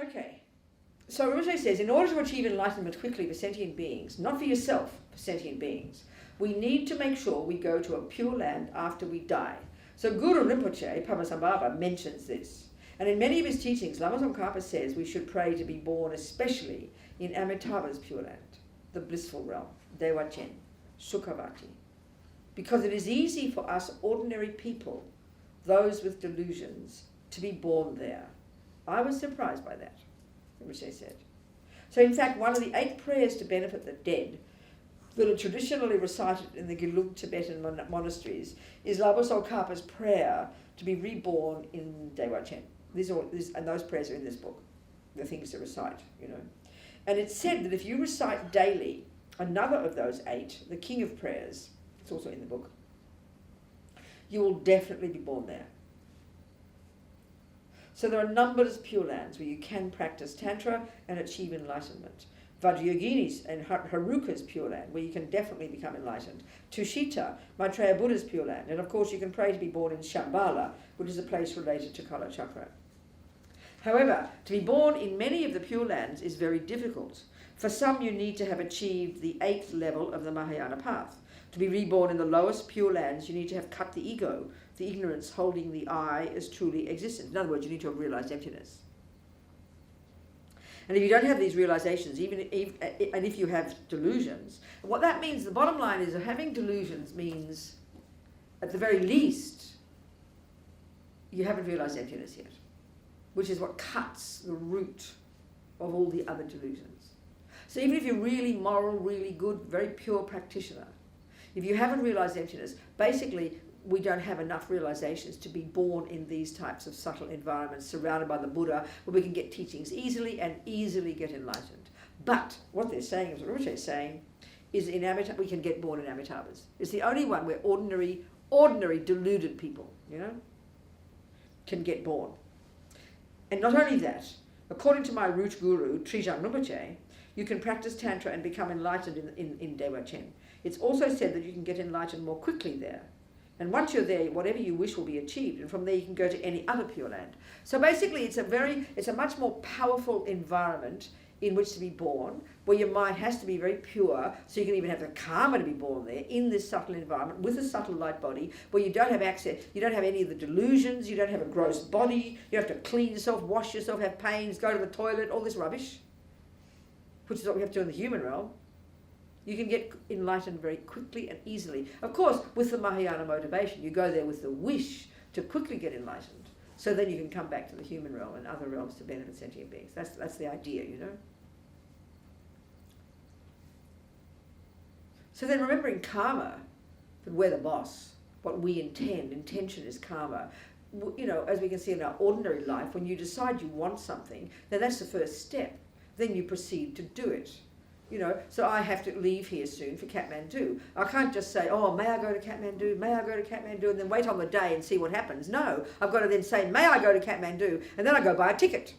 Okay. So Rinpoche says, in order to achieve enlightenment quickly for sentient beings, not for yourself, for sentient beings, we need to make sure we go to a pure land after we die. So Guru Rinpoche, Padmasambhava, mentions this. And in many of his teachings, Lama Zopa Rinpoche says we should pray to be born especially in Amitabha's pure land, the blissful realm, Dewa Chen, Sukhavati. Because it is easy for us ordinary people, those with delusions, to be born there. I was surprised by that, Rinpoche said. So in fact, one of the 8 prayers to benefit the dead that are traditionally recited in the Gelug Tibetan monasteries is Lama Zopa Rinpoche's prayer to be reborn in Dewa Chen. And those prayers are in this book, the things to recite, you know. And it's said that if you recite daily another of those 8, the king of prayers, it's also in the book, you will definitely be born there. So there are numberless pure lands where you can practice Tantra and achieve enlightenment. Vajrayogini's and Haruka's pure land, where you can definitely become enlightened. Tushita, Maitreya Buddha's pure land. And of course you can pray to be born in Shambhala, which is a place related to Kala Chakra. However, to be born in many of the pure lands is very difficult. For some you need to have achieved the 8th level of the Mahayana path. To be reborn in the lowest pure lands, you need to have cut the ego, the ignorance holding the I as truly existent. In other words, you need to have realized emptiness. And if you don't have these realizations, and if you have delusions, what that means, the bottom line is that having delusions means, at the very least, you haven't realized emptiness yet, which is what cuts the root of all the other delusions. So even if you're really moral, really good, very pure practitioner, if you haven't realized emptiness, basically we don't have enough realizations to be born in these types of subtle environments surrounded by the Buddha, where we can get teachings easily and easily get enlightened. But what they're saying, as Rinpoche is saying, is in Amitabha, we can get born in Amitabhas. It's the only one where ordinary deluded people, you know, can get born. And not only that, according to my root guru, Trijang Rinpoche, you can practice Tantra and become enlightened in Dewa Chen. It's also said that you can get enlightened more quickly there. And once you're there, whatever you wish will be achieved. And from there you can go to any other pure land. So basically it's a much more powerful environment in which to be born, where your mind has to be very pure, so you can even have the karma to be born there, in this subtle environment, with a subtle light body, where you don't have access, you don't have any of the delusions, you don't have a gross body, you have to clean yourself, wash yourself, have pains, go to the toilet, all this rubbish, which is what we have to do in the human realm. You can get enlightened very quickly and easily. Of course, with the Mahayana motivation, you go there with the wish to quickly get enlightened, so then you can come back to the human realm and other realms to benefit sentient beings. That's the idea, you know. So then remembering karma, that we're the boss, what we intend, intention is karma. You know, as we can see in our ordinary life, when you decide you want something, then that's the first step. Then you proceed to do it. You know, so I have to leave here soon for Kathmandu. I can't just say, oh, may I go to Kathmandu? May I go to Kathmandu? And then wait on the day and see what happens. No, I've got to then say, may I go to Kathmandu? And then I go buy a ticket.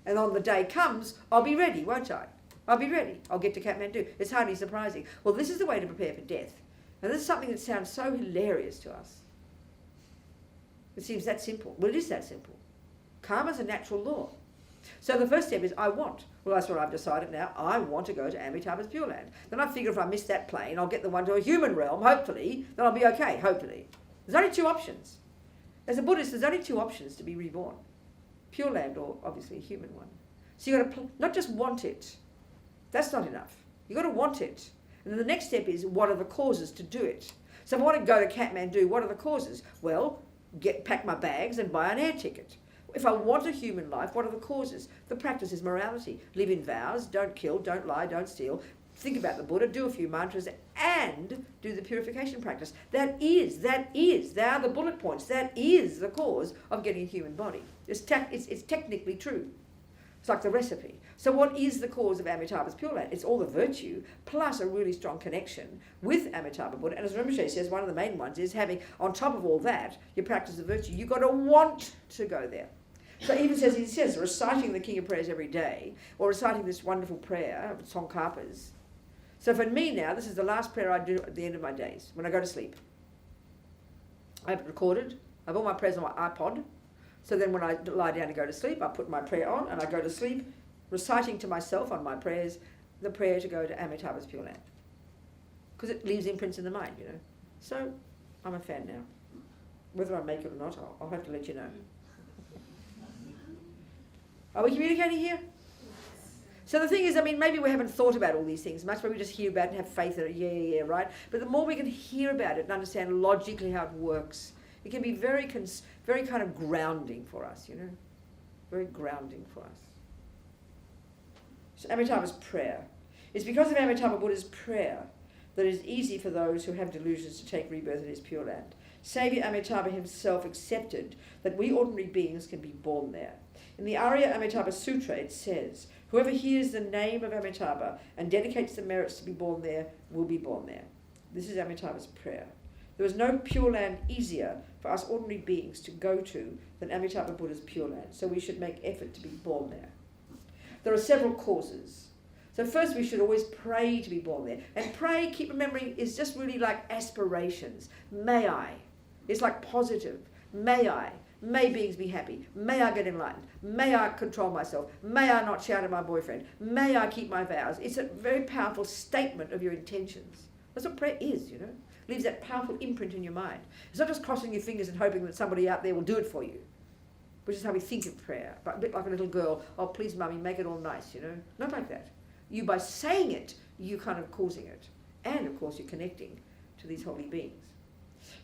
And on the day comes, I'll be ready, won't I? I'll be ready. I'll get to Kathmandu. It's hardly surprising. Well, this is the way to prepare for death. And this is something that sounds so hilarious to us. It seems that simple. Well, it is that simple. Karma's a natural law. So the first step is I want. Well, that's what I've decided now. I want to go to Amitabha's Pure Land. Then I figure if I miss that plane, I'll get the one to a human realm, hopefully. Then I'll be okay, hopefully. There's only 2 options. As a Buddhist, there's only 2 options to be reborn. Pure Land or obviously a human one. So you've got to not just want it. That's not enough. You've got to want it. And then the next step is, what are the causes to do it? So if I want to go to Kathmandu, what are the causes? Well, pack my bags and buy an air ticket. If I want a human life, what are the causes? The practice is morality. Live in vows, don't kill, don't lie, don't steal. Think about the Buddha, do a few mantras, and do the purification practice. They are the bullet points. That is the cause of getting a human body. It's technically true. It's like the recipe. So what is the cause of Amitabha's Pure Land? It's all the virtue, plus a really strong connection with Amitabha Buddha. And as Rinpoche says, one of the main ones is having, on top of all that, you practice the virtue. You've got to want to go there. So he says, reciting the King of Prayers every day, or reciting this wonderful prayer, Tsongkhapas. So for me now, this is the last prayer I do at the end of my days, when I go to sleep. I have it recorded. I have all my prayers on my iPod. So then when I lie down and go to sleep, I put my prayer on and I go to sleep, reciting to myself on my prayers the prayer to go to Amitabha's Pure Land. Because it leaves imprints in the mind, you know. So I'm a fan now. Whether I make it or not, I'll have to let you know. Are we communicating here? So the thing is, I mean, maybe we haven't thought about all these things much, but we just hear about it and have faith in it. Yeah, right? But the more we can hear about it and understand logically how it works, it can be very kind of grounding for us, you know? Very grounding for us. So Amitabha's prayer. It's because of Amitabha Buddha's prayer that it is easy for those who have delusions to take rebirth in his Pure Land. Saviour Amitabha himself accepted that we ordinary beings can be born there. In the Arya Amitabha Sutra it says, whoever hears the name of Amitabha and dedicates the merits to be born there will be born there. This is Amitabha's prayer. There is no Pure Land easier for us ordinary beings to go to than Amitabha Buddha's Pure Land, so we should make effort to be born there. There are several causes. So first we should always pray to be born there. And pray, keep remembering, is just really like aspirations. May I. It's like positive. May I. May beings be happy. May I get enlightened. May I control myself. May I not shout at my boyfriend. May I keep my vows. It's a very powerful statement of your intentions. That's what prayer is, you know. Leaves that powerful imprint in your mind. It's not just crossing your fingers and hoping that somebody out there will do it for you, which is how we think of prayer. But a bit like a little girl, oh, please, mummy, make it all nice, you know. Not like that. You, by saying it, you're kind of causing it. And, of course, you're connecting to these holy beings.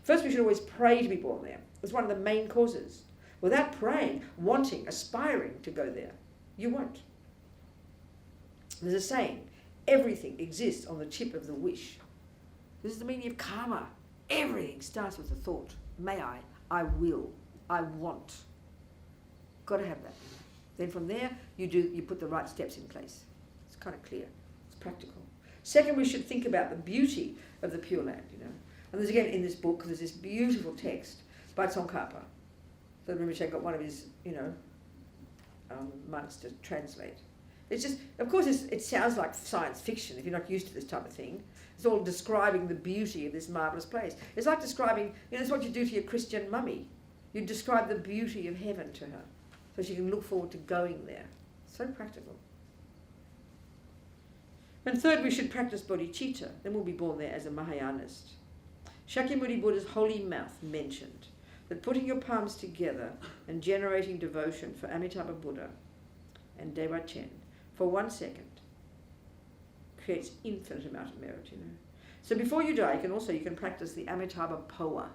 First, we should always pray to be born there. It's one of the main causes. Without praying, wanting, aspiring to go there, you won't. There's a saying, everything exists on the tip of the wish. This is the meaning of karma. Everything starts with a thought. May I will, I want. Got to have that. Then from there, you put the right steps in place. It's kind of clear. It's practical. Second, we should think about the beauty of the Pure Land, you know. And there's again in this book, there's this beautiful text by Tsongkhapa. So Rinpoche got one of his, monks to translate. It's just, of course, it sounds like science fiction if you're not used to this type of thing. It's all describing the beauty of this marvellous place. It's like describing, it's what you do to your Christian mummy. You describe the beauty of heaven to her so she can look forward to going there. So practical. And third, we should practice bodhicitta. Then we'll be born there as a Mahayanist. Shakyamuni Buddha's holy mouth mentioned that putting your palms together and generating devotion for Amitabha Buddha and Dewa Chen for 1 second creates infinite amount of merit, you know. So before you die, you can practice the Amitabha Poa.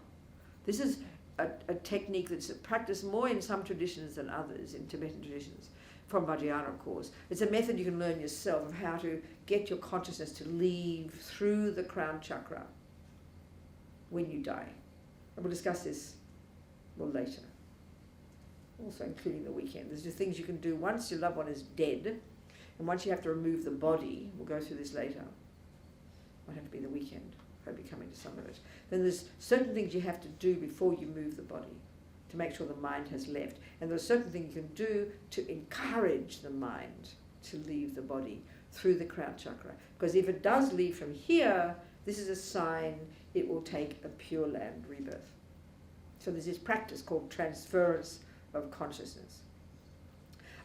This is a technique that's practiced more in some traditions than others, in Tibetan traditions, from Mahayana, of course. It's a method you can learn yourself of how to get your consciousness to leave through the crown chakra when you die. And we'll discuss this later. Also including the weekend. There's just things you can do once your loved one is dead, and once you have to remove the body, we'll go through this later. Might have to be the weekend. Hope you're coming to some of it. Then there's certain things you have to do before you move the body to make sure the mind has left. And there's certain things you can do to encourage the mind to leave the body through the crown chakra. Because if it does leave from here, this is a sign it will take a Pure Land rebirth. So there's this practice called transference of consciousness.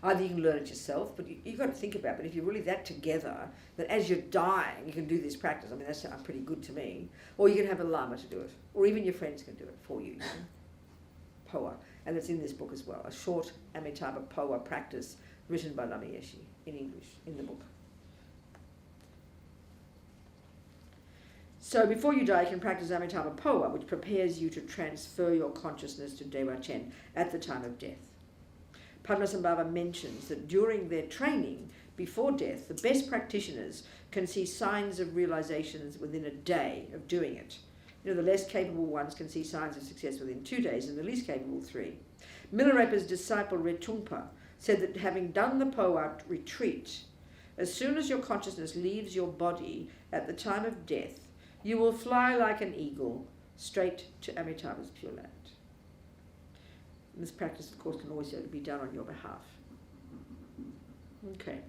Either you can learn it yourself, but you've got to think about it. But if you're really that together, that as you're dying, you can do this practice. I mean, that sounds pretty good to me. Or you can have a Lama to do it. Or even your friends can do it for you. You know? Poa. And it's in this book as well. A short Amitabha Poa practice written by Lama Yeshe in English, in the book. So before you die, you can practice Amitabha Poa, which prepares you to transfer your consciousness to Dewa Chen at the time of death. Padmasambhava mentions that during their training before death, the best practitioners can see signs of realizations within a day of doing it. The less capable ones can see signs of success within 2 days, and the least capable 3. Milarepa's disciple Retungpa said that having done the Poa retreat, as soon as your consciousness leaves your body at the time of death, you will fly like an eagle straight to Amitabha's Pure Land. And this practice, of course, can always be done on your behalf. Okay.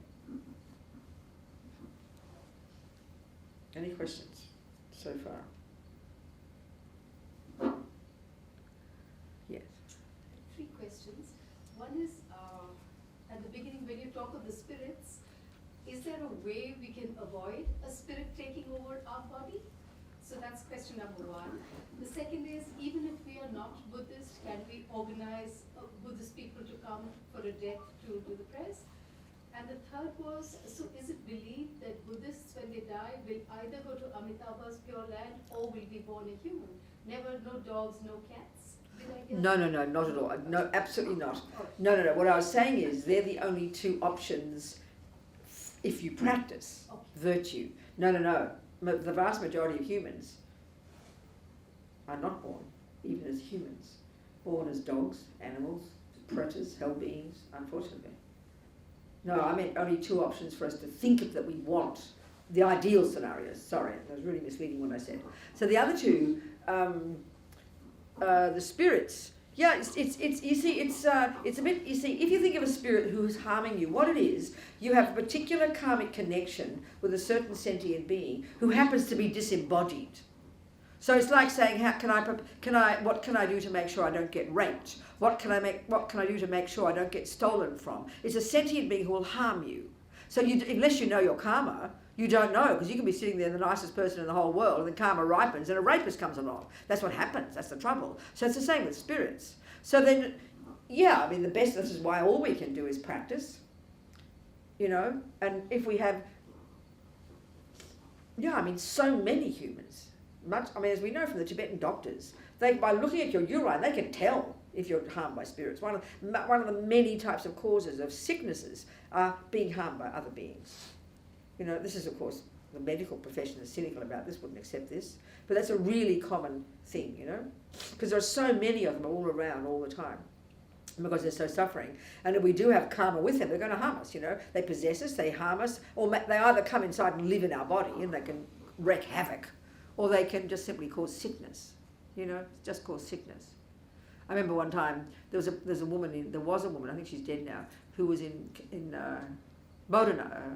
Any questions so far? Yes. 3 questions. One is, at the beginning when you talk of the spirits, is there a way we can avoid a spirit taking over our body? So that's question number one. The second is, even if we are not Buddhist, can we organize Buddhist people to come for a death to do the prayers? And the third was, so is it believed that Buddhists, when they die, will either go to Amitabha's Pure Land or will be born a human? Never, no dogs, no cats? Did I get No, not at all. No, absolutely not. No. What I was saying is they're the only two options if you practice virtue. No. The vast majority of humans are not born, even as humans. Born as dogs, animals, predators, hell beings, unfortunately. No, I meant only two options for us to think of that we want. The ideal scenarios. Sorry, I was really misleading what I said. So the other two, the spirits. Yeah, it's a bit. You see, if you think of a spirit who is harming you, what it is, you have a particular karmic connection with a certain sentient being who happens to be disembodied. So it's like saying, what can I do to make sure I don't get raped? What can I do to make sure I don't get stolen from? It's a sentient being who will harm you. So unless you know your karma, you don't know, because you can be sitting there, the nicest person in the whole world, and the karma ripens and a rapist comes along. That's what happens. That's the trouble. So it's the same with spirits. So then, yeah, I mean, this is why all we can do is practice, and if we have, so many humans, as we know from the Tibetan doctors, by looking at your urine, they can tell if you're harmed by spirits. One of the many types of causes of sicknesses are being harmed by other beings. This is, of course, the medical profession is cynical about this, wouldn't accept this, but that's a really common thing, because there are so many of them all around all the time, because they're so suffering. And if we do have karma with them, they're going to harm us, They possess us, they harm us, or they either come inside and live in our body and they can wreak havoc, or they can just simply cause sickness, just cause sickness. I remember one time there was a woman, I think she's dead now, who was in Bodhanath,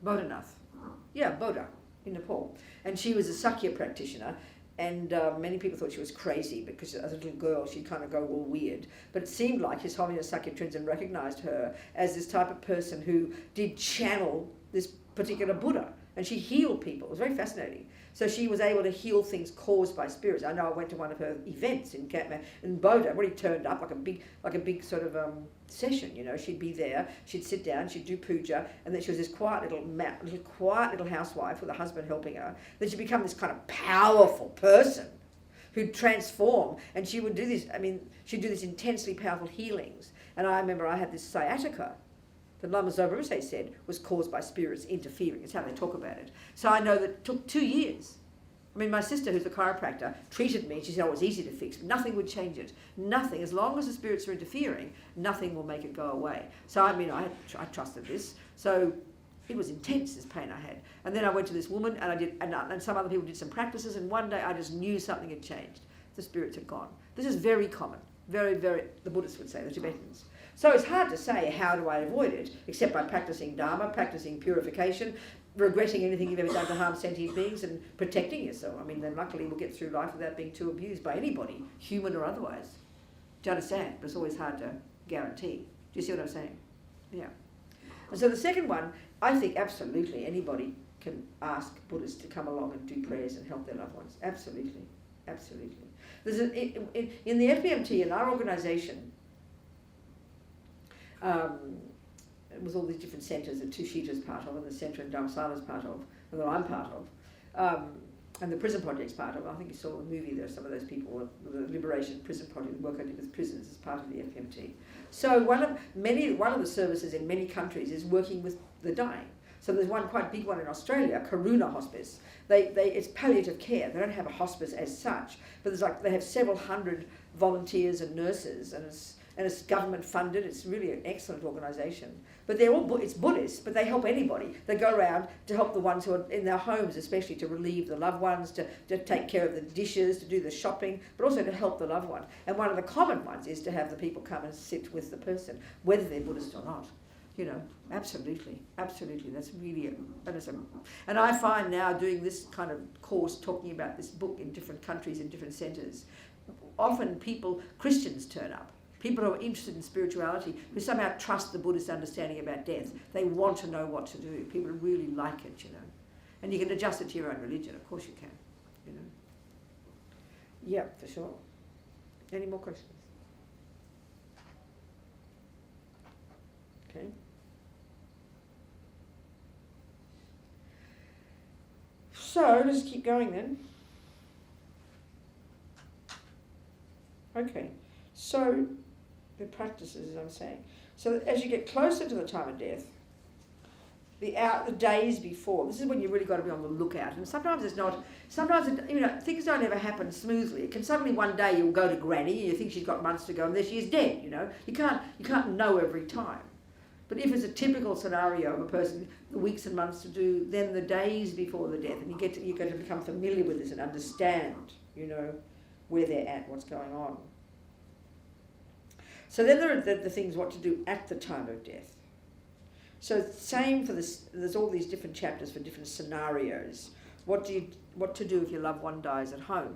Bodha, in Nepal, and she was a Sakya practitioner, and many people thought she was crazy because as a little girl she'd kind of go all weird, but it seemed like His Holiness Sakya Trinzen recognised her as this type of person who did channel this particular Buddha, and she healed people. It was very fascinating. So she was able to heal things caused by spirits. I know I went to one of her events in Bodha, where he turned up like a big sort of session. She'd be there, she'd sit down, she'd do puja, and then she was this quiet little housewife with a husband helping her. Then she'd become this kind of powerful person who'd transform, and she would do this. She'd do this intensely powerful healings. And I remember I had this sciatica that Lama Zopa Rinpoche said was caused by spirits interfering. It's how they talk about it. So I know that it took 2 years. My sister, who's a chiropractor, treated me. She said, it was easy to fix. Nothing would change it. Nothing. As long as the spirits are interfering, nothing will make it go away. So, I trusted this. So it was intense, this pain I had. And then I went to this woman, and some other people did some practices, and one day I just knew something had changed. The spirits had gone. This is very common. Very, very, the Buddhists would say, the Tibetans. So it's hard to say, how do I avoid it, except by practicing Dharma, practicing purification, regretting anything you've ever done to harm sentient beings, and protecting yourself. Then luckily we'll get through life without being too abused by anybody, human or otherwise. Do you understand? But it's always hard to guarantee. Do you see what I'm saying? Yeah. And so the second one, I think absolutely anybody can ask Buddhists to come along and do prayers and help their loved ones. Absolutely. Absolutely. There's in the FBMT, in our organisation, with all these different centres that Tushita's part of, and the centre in Dharamsala's part of, and that I'm part of, and the Prison Project's part of. I think you saw the movie, there are some of those people, the Liberation Prison Project, the work I did with prisoners as part of the FBMT. So one of the services in many countries is working with the dying. So there's one quite big one in Australia, Karuna Hospice. It's palliative care. They don't have a hospice as such, but they have several hundred volunteers and nurses, and it's government funded. It's really an excellent organisation. But it's Buddhist, but they help anybody. They go around to help the ones who are in their homes, especially to relieve the loved ones, to take care of the dishes, to do the shopping, but also to help the loved one. And one of the common ones is to have the people come and sit with the person, whether they're Buddhist or not. Absolutely. That's really, and I find now doing this kind of course, talking about this book in different countries, in different centres, often Christians turn up. People who are interested in spirituality, who somehow trust the Buddhist understanding about death. They want to know what to do. People who really like it, you know. And you can adjust it to your own religion, of course you can, you know. Yeah, for sure. Any more questions? Okay. So, let's keep going then. Okay, so the practices, as I'm saying. So as you get closer to the time of death, the days before, this is when you really got to be on the lookout. And sometimes it's not, things don't ever happen smoothly. It can suddenly one day you'll go to granny and you think she's got months to go and there she is dead, you know. You can't know every time. But if it's a typical scenario of a person, the weeks and months to do, then the days before the death, and you get to become familiar with this and understand, you know, where they're at, what's going on. So then there are the things what to do at the time of death. So same for this, there's all these different chapters for different scenarios. What to do if your loved one dies at home?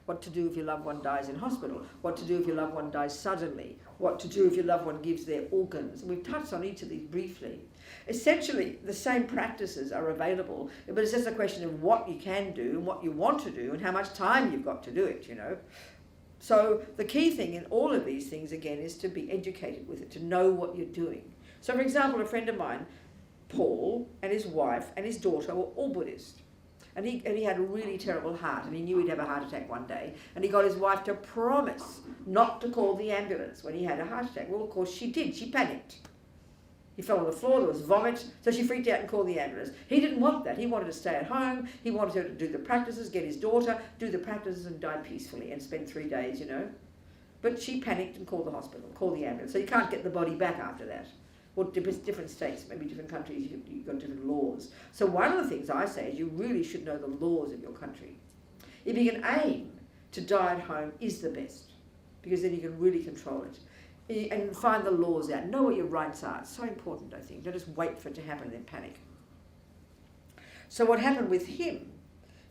What to do if your loved one dies in hospital? What to do if your loved one dies suddenly? What to do if your loved one gives their organs? And we've touched on each of these briefly. Essentially, the same practices are available, but it's just a question of what you can do and what you want to do and how much time you've got to do it, you know. So the key thing in all of these things, again, is to be educated with it, to know what you're doing. So, for example, a friend of mine, Paul, and his wife and his daughter were all Buddhist. And he had a really terrible heart, and he knew he'd have a heart attack one day. And he got his wife to promise not to call the ambulance when he had a heart attack. Well, of course, she did. She panicked. He fell on the floor, there was vomit, so she freaked out and called the ambulance. He didn't want that. He wanted to stay at home. He wanted her to do the practices, get his daughter, do the practices and die peacefully and spend 3 days, you know. But she panicked and called the hospital, called the ambulance. So you can't get the body back after that. Well, different states, maybe different countries, you've got different laws. So one of the things I say is you really should know the laws of your country. If you can aim to die at home is the best, because then you can really control it. And find the laws out. Know what your rights are. It's so important, I think. Don't just wait for it to happen and then panic. So what happened with him,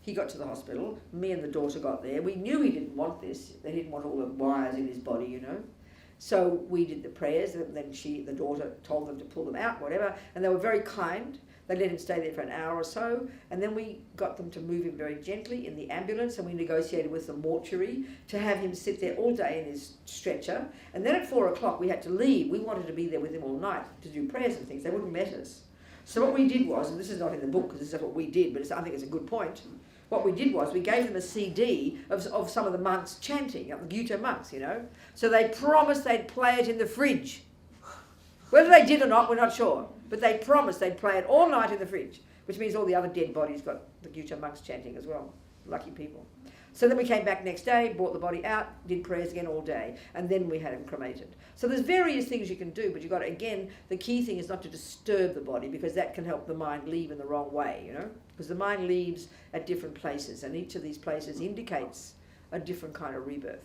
he got to the hospital, me and the daughter got there. We knew he didn't want this. They didn't want all the wires in his body, you know. So we did the prayers, and then the daughter told them to pull them out, whatever, and they were very kind. They let him stay there for an hour or so, and then we got them to move him very gently in the ambulance, and we negotiated with the mortuary to have him sit there all day in his stretcher, and then at 4 o'clock we had to leave. We wanted to be there with him all night to do prayers and things. They wouldn't let us. So what we did was, and this is not in the book because this is what we did, but I think it's a good point. What we did was we gave them a CD of some of the monks chanting, the Gyuto monks, you know. So they promised they'd play it in the fridge. Whether they did or not, we're not sure. But they promised they'd play it all night in the fridge, which means all the other dead bodies got the Gyuto monks chanting as well. Lucky people. So then we came back next day, brought the body out, did prayers again all day, and then we had him cremated. So there's various things you can do, but you've got to, again, the key thing is not to disturb the body, because that can help the mind leave in the wrong way, you know? Because the mind leaves at different places, and each of these places indicates a different kind of rebirth.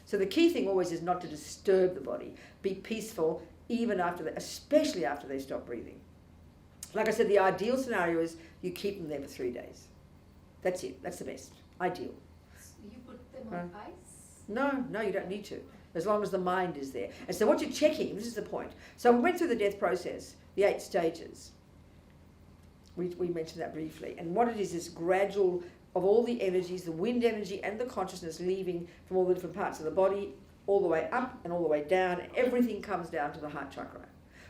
So the key thing always is not to disturb the body. Be peaceful, even after, especially after they stop breathing. Like I said, the ideal scenario is you keep them there for 3 days. That's it. That's the best. Ideal. You put them on ice? No, you don't need to, as long as the mind is there. And so what you're checking, this is the point. So we went through the death process, the 8 stages. We mentioned that briefly. And what it is gradual of all the energies, the wind energy and the consciousness leaving from all the different parts of the body, all the way up and all the way down. Everything comes down to the heart chakra.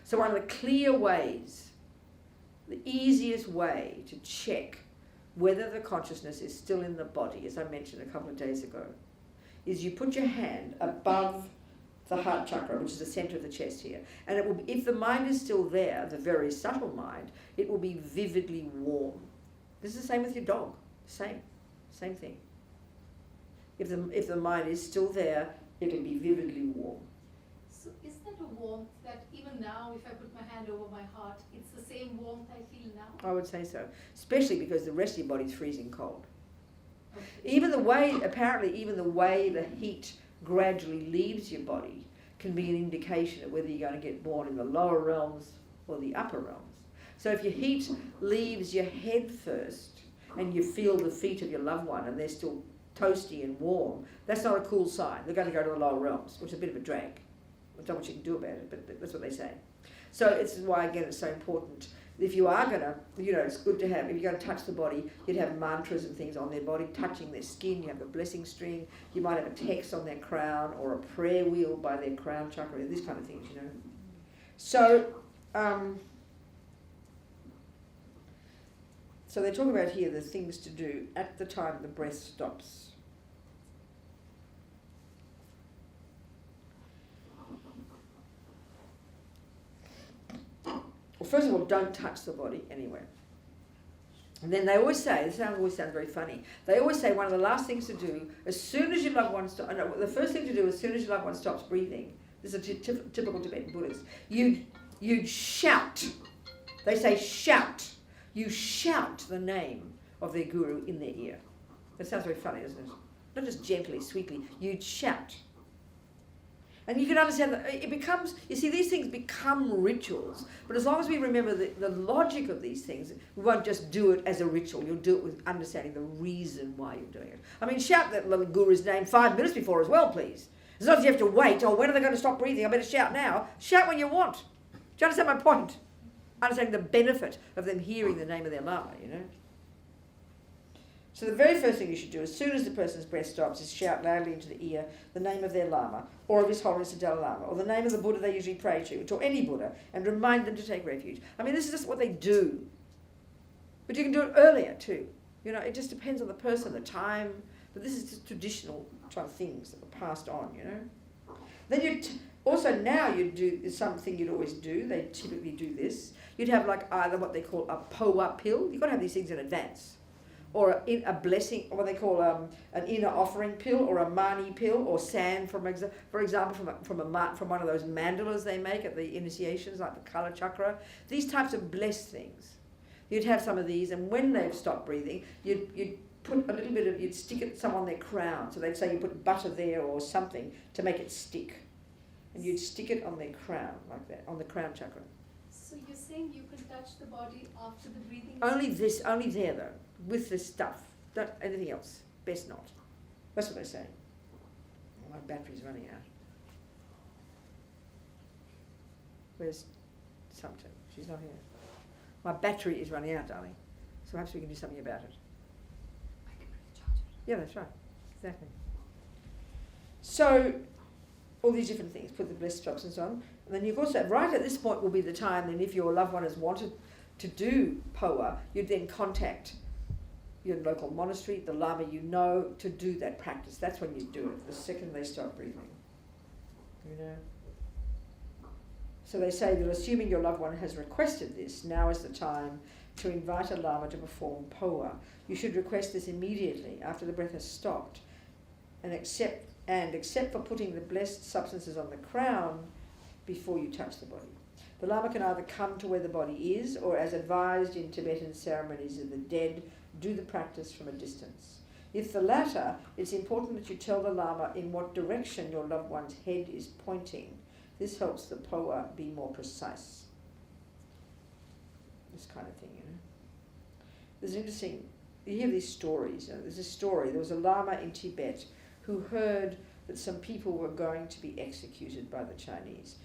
So one of the clear ways, the easiest way to check whether the consciousness is still in the body, as I mentioned a couple of days ago, is you put your hand above the heart chakra, which is the center of the chest here, and it will be, if the mind is still there, the very subtle mind, it will be vividly warm. This is the same with your dog. Same thing. If the mind is still there, it'll be vividly warm. So is that a warmth that even now, if I put my hand over my heart, it's the same warmth I feel now? I would say so, especially because the rest of your body's freezing cold. Okay. Even the way the heat gradually leaves your body can be an indication of whether you're going to get born in the lower realms or the upper realms. So if your heat leaves your head first and you feel the feet of your loved one and they're still toasty and warm, that's not a cool sign. They're going to go to the lower realms, which is a bit of a drag. There's not much you can do about it, but that's what they say. So it's why, again, it's so important. If you are going to, it's good to have, if you're going to touch the body, you'd have mantras and things on their body, touching their skin, you have a blessing string, you might have a text on their crown or a prayer wheel by their crown chakra, these kind of things, So, so they talk about here the things to do at the time the breath stops. Well, first of all, don't touch the body anywhere. And then they always say, this always sounds very funny, they always say one of the last things to do, as soon as your loved one stops, the first thing to do as soon as your loved one stops breathing, this is a typical Tibetan Buddhist, you'd shout. They say shout. You shout the name of their guru in their ear. That sounds very funny, doesn't it? Not just gently, sweetly, you'd shout. And you can understand that it becomes, you see, these things become rituals, but as long as we remember the logic of these things, we won't just do it as a ritual, you'll do it with understanding the reason why you're doing it. I mean, shout that little guru's name 5 minutes before as well, please. It's not as you have to wait, when are they going to stop breathing? I better shout now. Shout when you want. Do you understand my point? Understanding the benefit of them hearing the name of their Lama, So the very first thing you should do, as soon as the person's breath stops, is shout loudly into the ear the name of their Lama, or of His Holiness the Dalai Lama, or the name of the Buddha they usually pray to, or any Buddha, and remind them to take refuge. I mean, this is just what they do. But you can do it earlier too. It just depends on the person, the time, but this is just traditional type of things that were passed on, Then also now you'd do something you'd always do, they typically do this, you'd have like either what they call a poa pill, you've got to have these things in advance, or a blessing, or what they call an inner offering pill, or a mani pill, or sand, for example, from one of those mandalas they make at the initiations, like the Kala Chakra. These types of blessed things. You'd have some of these, and when they've stopped breathing, you'd put a little bit of, you'd stick it some on their crown. So they'd say you put butter there or something to make it stick. And you'd stick it on their crown, like that, on the crown chakra. So you're saying you can touch the body after the breathing? Only there though, with this stuff. Not anything else. Best not. That's what they say. My battery's running out. Where's Sumter? She's not here. My battery is running out, darling. So perhaps we can do something about it. I can recharge it. Yeah, that's right. Exactly. So, all these different things, put the blessed drops and so on. And then you've also, right at this point will be the time then if your loved one has wanted to do POA, you'd then contact your local monastery, the Lama to do that practice. That's when you do it, the second they start breathing. So they say that assuming your loved one has requested this, now is the time to invite a Lama to perform POA. You should request this immediately after the breath has stopped, and except for putting the blessed substances on the crown before you touch the body. The Lama can either come to where the body is, or as advised in Tibetan ceremonies of the dead, do the practice from a distance. If the latter, it's important that you tell the Lama in what direction your loved one's head is pointing. This helps the POA be more precise. This kind of thing, There's interesting, you hear these stories. There's a story, there was a Lama in Tibet who heard that some people were going to be executed by the Chinese.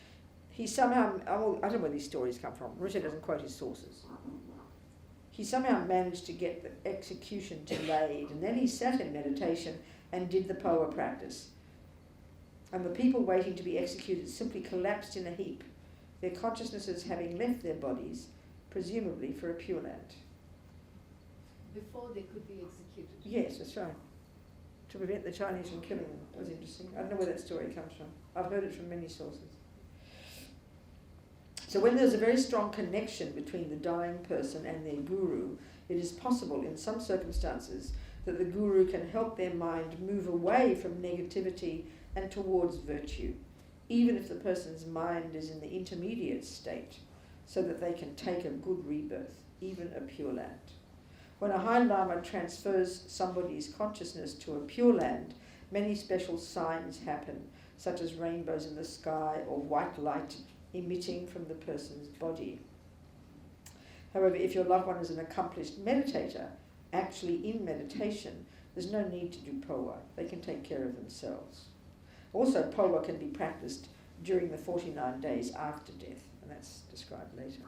He somehow, I don't know where these stories come from, Richard doesn't quote his sources. He somehow managed to get the execution delayed, and then he sat in meditation and did the POA practice. And the people waiting to be executed simply collapsed in a heap, their consciousnesses having left their bodies, presumably for a Pure Land. Before they could be executed? Yes, that's right. To prevent the Chinese from killing them. That was interesting. I don't know where that story comes from. I've heard it from many sources. So when there's a very strong connection between the dying person and their guru, it is possible in some circumstances that the guru can help their mind move away from negativity and towards virtue, even if the person's mind is in the intermediate state, so that they can take a good rebirth, even a Pure Land. When a High Lama transfers somebody's consciousness to a Pure Land, many special signs happen, such as rainbows in the sky or white light emitting from the person's body. However, if your loved one is an accomplished meditator, actually in meditation, there's no need to do POA. They can take care of themselves. Also, POA can be practiced during the 49 days after death, and that's described later.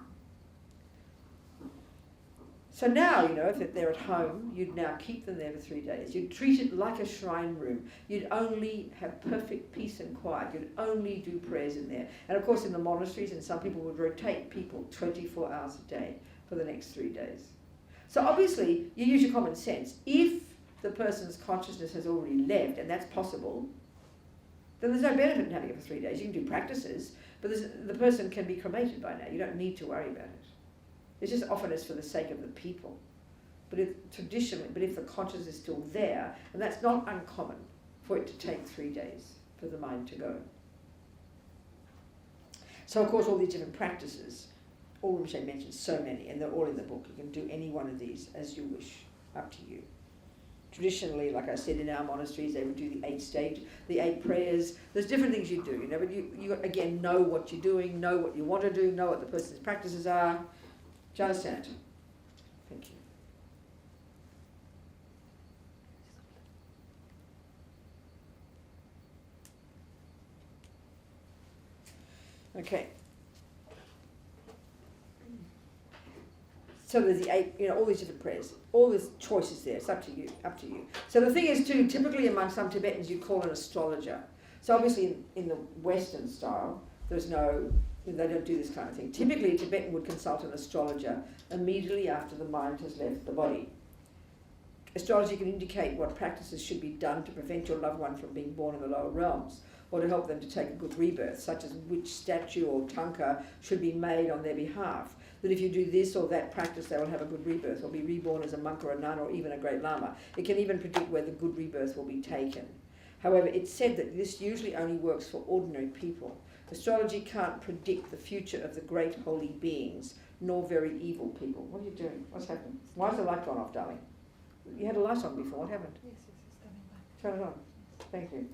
So now, if they're at home, you'd now keep them there for 3 days. You'd treat it like a shrine room. You'd only have perfect peace and quiet. You'd only do prayers in there. And of course in the monasteries, and some people would rotate people 24 hours a day for the next 3 days. So obviously, you use your common sense. If the person's consciousness has already left, and that's possible, then there's no benefit in having it for 3 days. You can do practices, but the person can be cremated by now. You don't need to worry about it. It's just often it's for the sake of the people. But if the consciousness is still there, and that's not uncommon for it to take 3 days for the mind to go. So of course all these different practices, all Rinpoche mentions so many, and they're all in the book. You can do any one of these as you wish, up to you. Traditionally, like I said, in our monasteries, they would do the 8 stage, the 8 prayers. There's different things you do, but you again know what you're doing, know what you want to do, know what the person's practices are. Do you understand? Thank you. Okay. So there's the 8, all these different prayers. All this choices there. It's up to you. So the thing is too, typically among some Tibetans you call an astrologer. So obviously in the Western style, they don't do this kind of thing. Typically a Tibetan would consult an astrologer immediately after the mind has left the body. Astrology can indicate what practices should be done to prevent your loved one from being born in the lower realms, or to help them to take a good rebirth, such as which statue or tanka should be made on their behalf. That if you do this or that practice, they will have a good rebirth, or be reborn as a monk or a nun, or even a great lama. It can even predict where the good rebirth will be taken. However, it's said that this usually only works for ordinary people. Astrology can't predict the future of the great holy beings, nor very evil people. What are you doing? What's happening? Why has the light gone off, darling? You had a light on before. What happened? Yes, it's coming back. Turn it on. Thank you.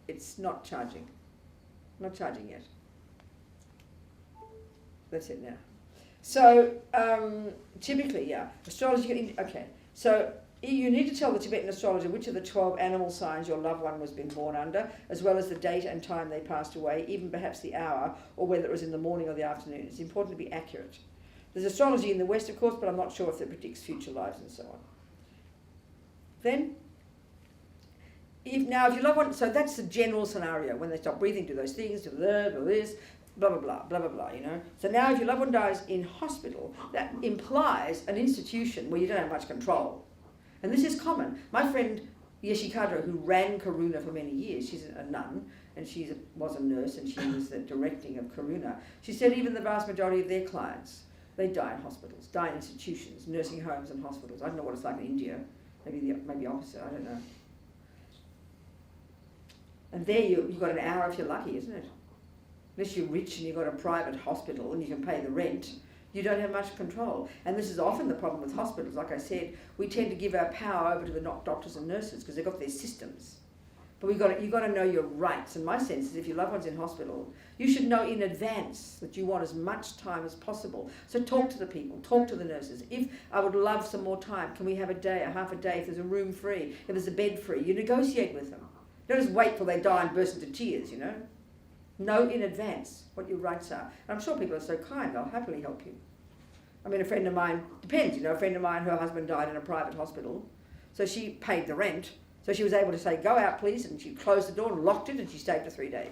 It's not charging. Not charging yet. That's it now. So, typically, astrology, okay. So, you need to tell the Tibetan astrologer which of the 12 animal signs your loved one was been born under, as well as the date and time they passed away, even perhaps the hour, or whether it was in the morning or the afternoon. It's important to be accurate. There's astrology in the West, of course, but I'm not sure if it predicts future lives and so on. Then, if your loved one, so that's the general scenario. When they stop breathing, do those things, do this, blah, blah, blah, blah, blah, blah, So now if your loved one dies in hospital, that implies an institution where you don't have much control. And this is common. My friend Yeshe Kadra, who ran Karuna for many years, she's a nun, and she was a nurse, and she was the directing of Karuna. She said even the vast majority of their clients, they die in hospitals, die in institutions, nursing homes and hospitals. I don't know what it's like in India. Maybe opposite, I don't know. And there you've got an hour if you're lucky, isn't it? Unless you're rich and you've got a private hospital and you can pay the rent, you don't have much control. And this is often the problem with hospitals. Like I said, we tend to give our power over to the doctors and nurses because they've got their systems. But you've got to know your rights. And my sense is if your loved one's in hospital, you should know in advance that you want as much time as possible. So talk to the people, talk to the nurses. If I would love some more time, can we have a day, a half a day, if there's a room free, if there's a bed free, you negotiate with them. Don't just wait till they die and burst into tears, Know in advance what your rights are. And I'm sure people are so kind, they'll happily help you. I mean, a friend of mine, depends, a friend of mine, her husband died in a private hospital, so she paid the rent, so she was able to say, go out please, and she closed the door and locked it, and she stayed for 3 days.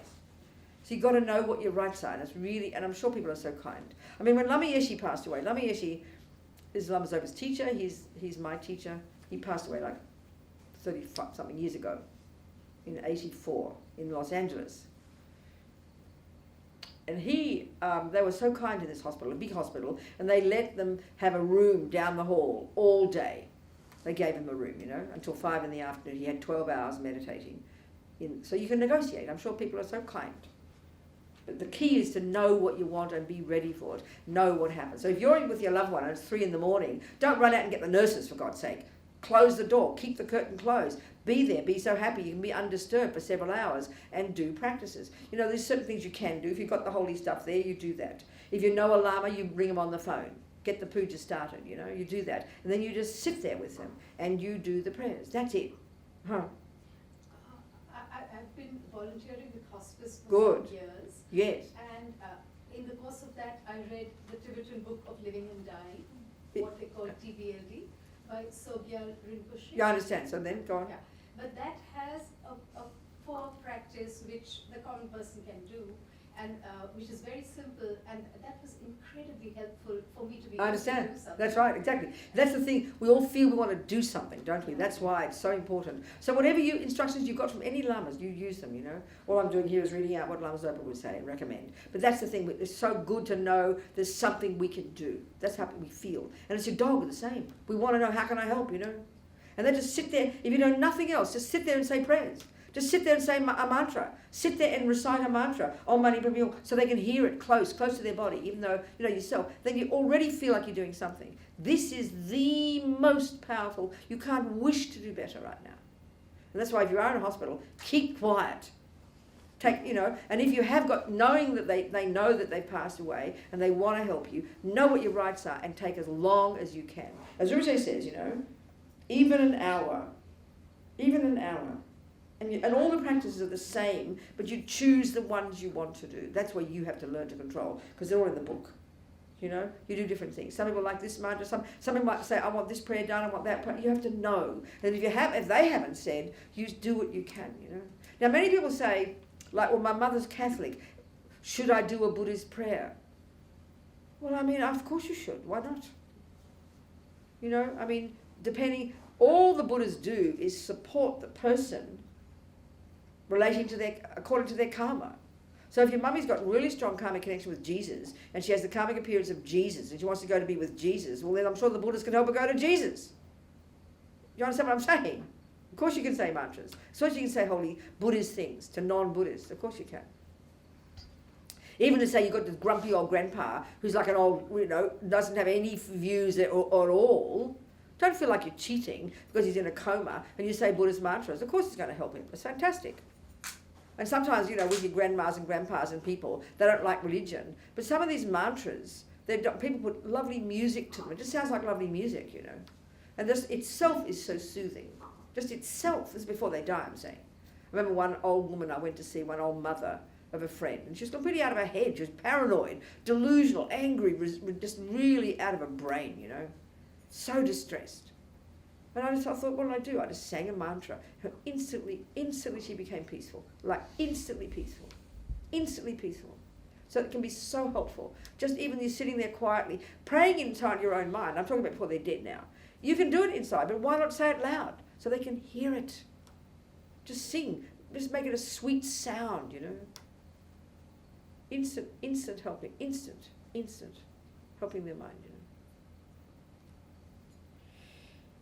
So you've got to know what your rights are, and it's really, and I'm sure people are so kind. I mean, when Lama Yeshe passed away, Lama Yeshe is Lama Zopa's teacher, he's my teacher, he passed away like 30-something years ago, in 84, in Los Angeles. And they were so kind in this hospital, a big hospital, and they let them have a room down the hall all day. They gave him a room, until 5 in the afternoon. He had 12 hours meditating. So you can negotiate. I'm sure people are so kind. But the key is to know what you want and be ready for it. Know what happens. So if you're in with your loved one and it's 3 in the morning, don't run out and get the nurses, for God's sake. Close the door. Keep the curtain closed. Be there. Be so happy. You can be undisturbed for several hours and do practices. There's certain things you can do. If you've got the holy stuff there, you do that. If you know a lama, you bring them on the phone. Get the puja started, you do that. And then you just sit there with them and you do the prayers. That's it. I volunteering with hospice for Good. some years. Yes. And in the course of that, I read the Tibetan book of Living and Dying, what they call TBLD, by Sogyal Rinpoche. You understand, so then go on. Yeah. But that has a form practice which the common person can do, and which is very simple, and that was incredibly helpful for me to be I able to understand. do something. That's right, exactly. That's the thing. We all feel we want to do something, don't we? That's why it's so important. So whatever instructions you got from any lamas, you use them, you know. All I'm doing here is reading out what Lama Zopa would say and recommend. But that's the thing. It's so good to know there's something we can do. That's how we feel. And it's your dog the same. We want to know, how can I help, you know? And then just sit there. If you know nothing else, just sit there and say prayers. Just sit there and say a mantra. Sit there and recite a mantra, Om Mani Padme Hum, so they can hear it close to their body, even though, you know, yourself. Then you already feel like you're doing something. This is the most powerful. You can't wish to do better right now. And that's why if you are in a hospital, keep quiet. Take, you know, and if you have got, knowing that they know that they've passed away and they want to help you, know what your rights are and take as long as you can. As Rinpoche says, you know, even an hour. And all the practices are the same, but you choose the ones you want to do. That's where you have to learn to control, because they're all in the book. You know, you do different things. Some people like this mantra. Some people might say, I want this prayer done, I want that prayer. You have to know. And if they haven't said, you do what you can, you know. Now, many people say, like, well, my mother's Catholic. Should I do a Buddhist prayer? Well, I mean, of course you should. Why not? You know, I mean, all the Buddhas do is support the person according to their karma. So if your mummy's got really strong karmic connection with Jesus, and she has the karmic appearance of Jesus, and she wants to go to be with Jesus, well then I'm sure the Buddhas can help her go to Jesus. You understand what I'm saying? Of course you can say mantras. Of course you can say holy Buddhist things to non-Buddhists. Of course you can. Even to say you've got this grumpy old grandpa who's like an old, you know, doesn't have any views at all. Don't feel like you're cheating because he's in a coma and you say Buddhist mantras. Of course it's going to help him. It's fantastic. And sometimes, you know, with your grandmas and grandpas and people, they don't like religion. But some of these mantras, people put lovely music to them. It just sounds like lovely music, you know. And this itself is so soothing. Just itself. This is before they die, I'm saying. I remember one old woman I went to see, one old mother of a friend, and she was completely out of her head. She was paranoid, delusional, angry, just really out of her brain, you know. So distressed. And I thought, what did I do? I just sang a mantra. Instantly she became peaceful. Like instantly peaceful. So it can be so helpful. Just even you sitting there quietly, praying inside your own mind. I'm talking about before they're dead now. You can do it inside, but why not say it loud? So they can hear it. Just sing. Just make it a sweet sound, you know. Instant helping. Instant helping their mind, you know.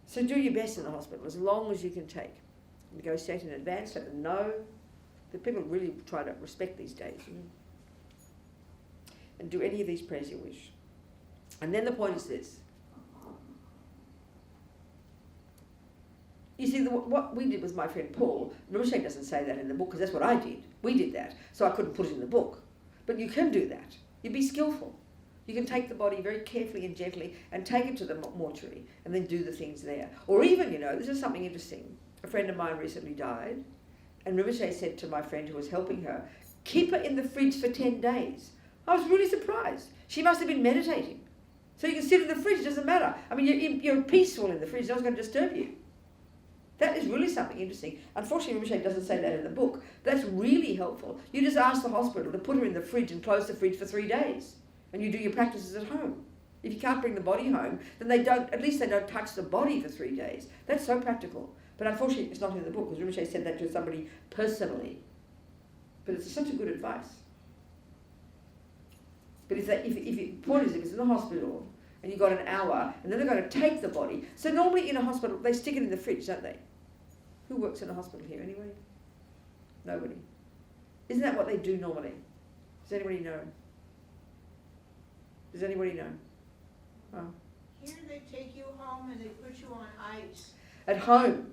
So do your best in the hospital, as long as you can take. Negotiate in advance, let them know. The people really try to respect these days, you know. And do any of these prayers you wish. And then the point is this. You see, what we did with my friend Paul, Rinpoche doesn't say that in the book, because that's what I did. We did that, so I couldn't put it in the book. But you can do that. You be skillful. You can take the body very carefully and gently and take it to the mortuary and then do the things there. Or even, you know, this is something interesting. A friend of mine recently died, and Rinpoche said to my friend who was helping her, keep her in the fridge for 10 days. I was really surprised. She must have been meditating. So you can sit in the fridge, it doesn't matter. I mean, you're peaceful in the fridge, no one's going to disturb you. That is really something interesting. Unfortunately, Rinpoche doesn't say that in the book. That's really helpful. You just ask the hospital to put her in the fridge and close the fridge for 3 days. And you do your practices at home. If you can't bring the body home, then at least they don't touch the body for 3 days. That's so practical. But unfortunately, it's not in the book, because Rinpoche said that to somebody personally. But it's such a good advice. But if it's in the hospital, and you've got an hour, and then they're going to take the body. So normally in a hospital, they stick it in the fridge, don't they? Who works in a hospital here anyway? Nobody. Isn't that what they do normally? Does anybody know? Does anybody know? Oh. Here they take you home and they put you on ice. At home.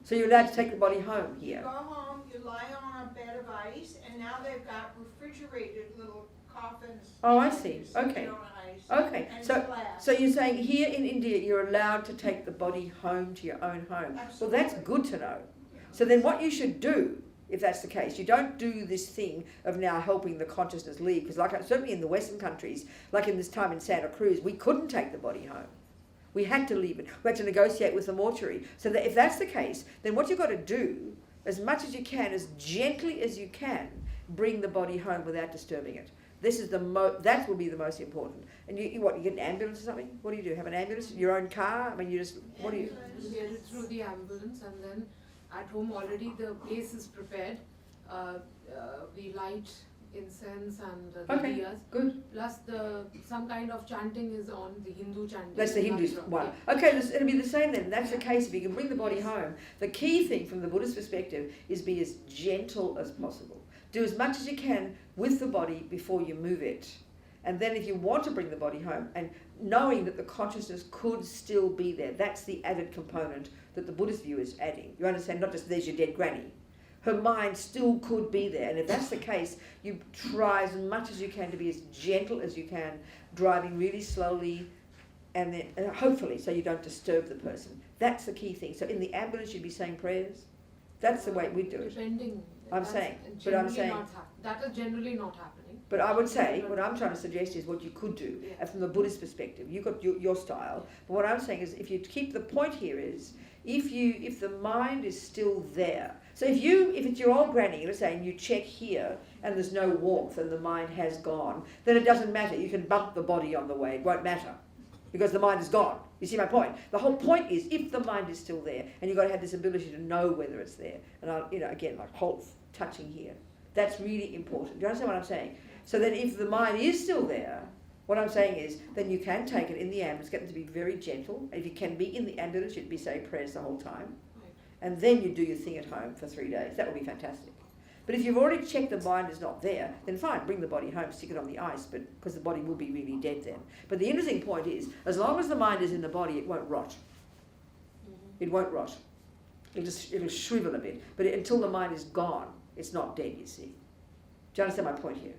So you're allowed to take the body home here. You go home, you lie on a bed of ice, and now they've got refrigerated little coffins. Oh, I see. Okay. On ice. Okay. And So glass. so you're saying here in India you're allowed to take the body home to your own home. Absolutely. Well, that's good to know. So then what you should do if that's the case. You don't do this thing of now helping the consciousness leave, because like certainly in the Western countries, like in this time in Santa Cruz, we couldn't take the body home. We had to leave it. We had to negotiate with the mortuary. So that if that's the case, then what you've got to do, as much as you can, as gently as you can, bring the body home without disturbing it. This is that will be the most important. And you get an ambulance or something? What do you do? Have an ambulance? Your own car? I mean, what do you? We get it through the ambulance, and then at home already the place is prepared. We light incense and the diyas. Good. Plus some kind of chanting is on, the Hindu chanting. That's the Hindu one. Yeah. Okay, it'll be the same then. That's the case. If you can bring the body home, the key thing from the Buddhist perspective is be as gentle as possible. Do as much as you can with the body before you move it. And then if you want to bring the body home, and knowing that the consciousness could still be there, that's the added component that the Buddhist view is adding. You understand? Not just there's your dead granny. Her mind still could be there. And if that's the case, you try as much as you can to be as gentle as you can, driving really slowly, and then hopefully so you don't disturb the person. That's the key thing. So in the ambulance, you'd be saying prayers. That's the way we do it. Depending. That is generally not happening. But I would say, what I'm trying to suggest is what you could do, from the Buddhist perspective. You've got your style. But what I'm saying is, if you keep the point here is, if the mind is still there. So if it's your old granny, let's say, and you check here and there's no warmth and the mind has gone, then it doesn't matter. You can bump the body on the way. It won't matter because the mind is gone. You see my point? The whole point is, if the mind is still there, and you've got to have this ability to know whether it's there. And again, like touching here. That's really important. Do you understand what I'm saying? So then if the mind is still there, what I'm saying is, then you can take it in the ambulance, get them to be very gentle. And if you can be in the ambulance, you'd be saying prayers the whole time. Right. And then you do your thing at home for 3 days. That would be fantastic. But if you've already checked the mind is not there, then fine, bring the body home, stick it on the ice, but because the body will be really dead then. But the interesting point is, as long as the mind is in the body, it won't rot. It won't rot. It'll shrivel a bit. But until the mind is gone, it's not dead, you see. Do you understand my point here?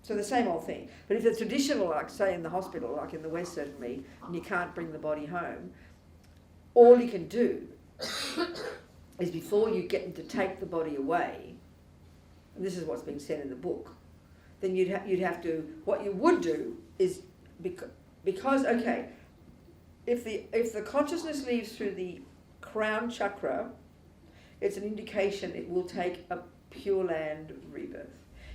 So the same old thing. But if it's traditional, like say in the hospital, like in the West certainly, and you can't bring the body home, all you can do is before you get them to take the body away, and this is what's being said in the book, then you'd have to, what you would do is, because okay, if the consciousness leaves through the crown chakra, it's an indication it will take a Pure Land rebirth.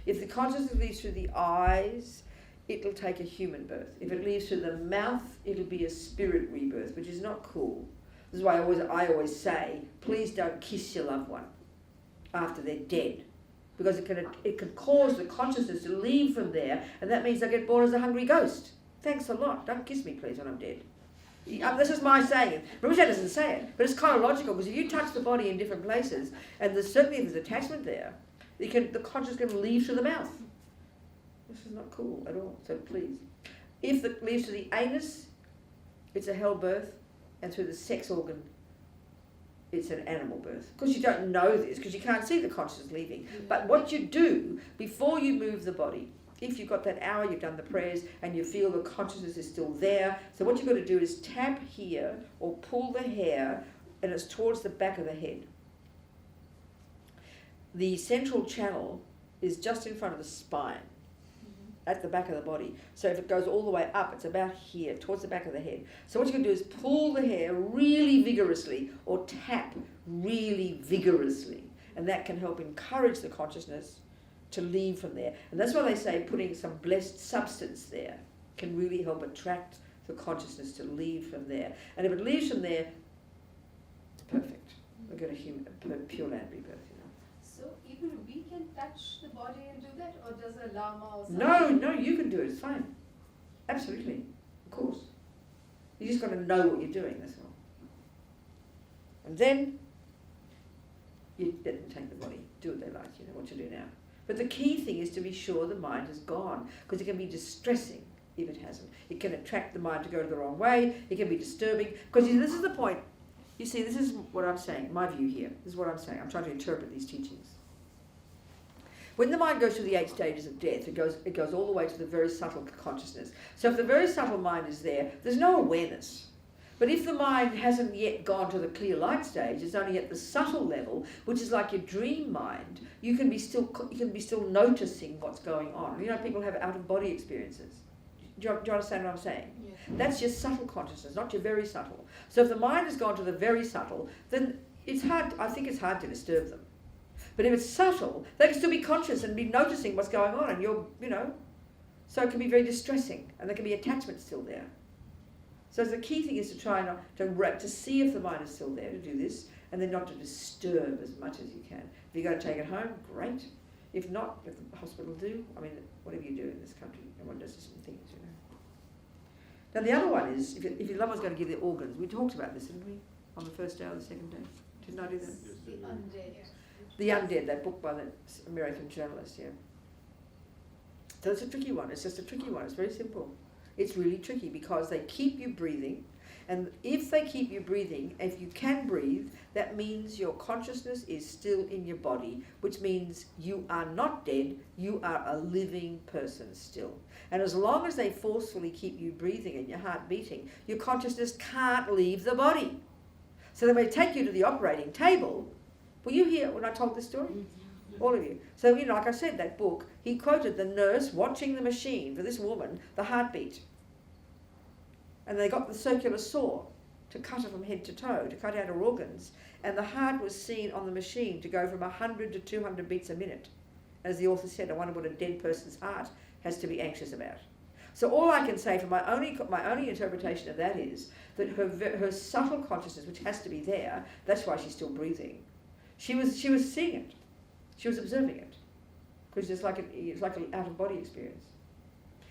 If the consciousness leaves through the eyes, it'll take a human birth. If it leaves through the mouth, it'll be a spirit rebirth, which is not cool. This is why I always say, please don't kiss your loved one after they're dead, because it can cause the consciousness to leave from there, and that means they get born as a hungry ghost. Thanks a lot. Don't kiss me, please, when I'm dead. This is my saying. Rinpoche doesn't say it, but it's kind of logical, because if you touch the body in different places, and certainly if there's attachment there, the consciousness can leave through the mouth. This is not cool at all, so please. If it leaves through the anus, it's a hell birth, and through the sex organ, it's an animal birth. Because you don't know this, because you can't see the consciousness leaving. But what you do, before you move the body, if you've got that hour, you've done the prayers, and you feel the consciousness is still there, so what you've got to do is tap here, or pull the hair, and it's towards the back of the head. The central channel is just in front of the spine, at the back of the body. So if it goes all the way up, it's about here, towards the back of the head. So what you can do is pull the hair really vigorously, or tap really vigorously. And that can help encourage the consciousness to leave from there. And that's why they say putting some blessed substance there can really help attract the consciousness to leave from there. And if it leaves from there, it's perfect. We'll get a Pure Land rebirth. So even we can touch the body and do that, or does a lama or something? No, you can do it. It's fine. Absolutely, of course. You just got to know what you're doing. That's all. And then you let them take the body, do what they like. You know what to do now. But the key thing is to be sure the mind is gone, because it can be distressing if it hasn't. It can attract the mind to go the wrong way. It can be disturbing, because this is the point. You see, this is what I'm saying, my view here. This is what I'm saying. I'm trying to interpret these teachings. When the mind goes through the 8 stages of death, it goes all the way to the very subtle consciousness. So if the very subtle mind is there, there's no awareness. But if the mind hasn't yet gone to the clear light stage, it's only at the subtle level, which is like your dream mind. You can be still noticing what's going on. You know, people have out of body experiences. Do you understand what I'm saying? Yes. That's your subtle consciousness, not your very subtle. So if the mind has gone to the very subtle, then it's hard. I think it's hard to disturb them. But if it's subtle, they can still be conscious and be noticing what's going on, and so it can be very distressing, and there can be attachment still there. So the key thing is to try not to see if the mind is still there, to do this, and then not to disturb as much as you can. If you're going to take it home, great. If not, if the hospital do, I mean, whatever you do in this country, everyone does different things, you know. Now the other one is, if your lover's going to give their organs, we talked about this, didn't we? On the first day or the second day? Didn't I do that? The undead. The Undead, that book by the American journalist, yeah. So it's a tricky one. It's just a tricky one. It's very simple. It's really tricky because they keep you breathing, and if they keep you breathing, if you can breathe, that means your consciousness is still in your body, which means you are not dead, you are a living person still. And as long as they forcefully keep you breathing and your heart beating, your consciousness can't leave the body. So they may take you to the operating table. Were you here when I told this story? Mm-hmm. All of you. So, like I said, that book, he quoted the nurse watching the machine for this woman, the heartbeat. And they got the circular saw to cut her from head to toe, to cut out her organs. And the heart was seen on the machine to go from 100 to 200 beats a minute. As the author said, I wonder what a dead person's heart has to be anxious about. So all I can say from my only interpretation of that is that her subtle consciousness, which has to be there, that's why she's still breathing. She was seeing it. She was observing it. Because it's like an out-of-body experience.